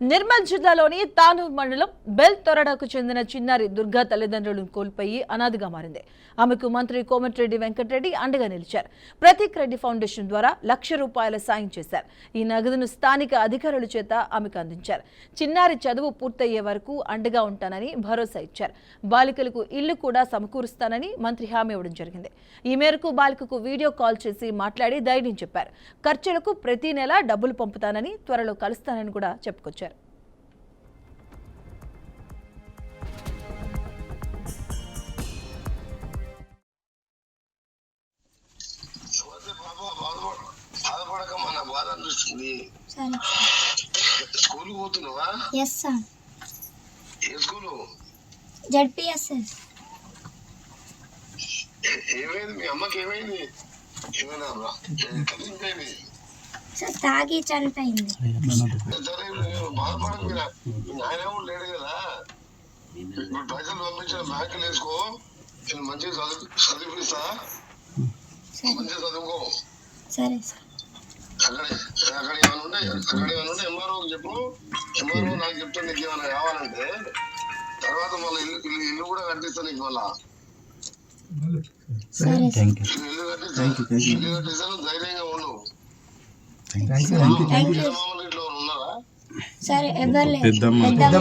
నిర్మల్ జిల్లాలోని తానూర్ మండలం బెల్ తొరడకు చెందిన చిన్నారి దుర్గా తల్లిదండ్రులను కోల్పోయి అనాథగా మారింది. ఆమెకు మంత్రి కోమటిరెడ్డి వెంకటరెడ్డి అండగా నిలిచారు. ప్రతీక్ రెడ్డి ఫౌండేషన్ ద్వారా ₹1,00,000 సాయం చేశారు. ఈ నగదును స్థానిక అధికారుల చేత ఆమెకు అందించారు. చిన్నారి చదువు పూర్తయ్యే వరకు అండగా ఉంటానని భరోసా ఇచ్చారు. బాలికలకు ఇల్లు కూడా సమకూరుస్తానని మంత్రి హామీ ఇవ్వడం జరిగింది. ఈ మేరకు బాలికకు వీడియో కాల్ చేసి మాట్లాడి ధైర్యం చెప్పారు. ఖర్చులకు ప్రతి నెల డబ్బులు పంపుతానని, త్వరలో కలుస్తానని కూడా చెప్పుకొచ్చారు. బాధపడకమ్మా, నా బాధ అనిపిస్తుంది. స్కూల్ పోతున్నావా? Yes sir. ఏ స్కూలు? జడ్పీఎస్ఎస్. ఏమైంది మీ అమ్మకి? ఏమైంది? ఏమైనా చనిపోయింది సార్, తాగి చనిపోయింది. సరే, నేను బాధపడకు. మీ నాయన కూడా లేడు కదా, ఇప్పుడు పైసలు పంపించిన బ్యాంకులు వేసుకో. నేను మంచిగా చదివిస్తా, మంచిగా చదువుకో. సరే సార్. అక్కడ ఏమైనా ఉంటే ఎంఆర్ఓకి చెప్పు. ఎంఆర్ఓ నాకు చెప్తాను నీకు ఏమైనా కావాలంటే. తర్వాత మళ్ళీ ఇల్లు కూడా కట్టిస్తా నీకు. మళ్ళా ఇల్లు కట్టిస్తాను, ధైర్యంగా ఉండు. సరే, ఎవరు లేదు.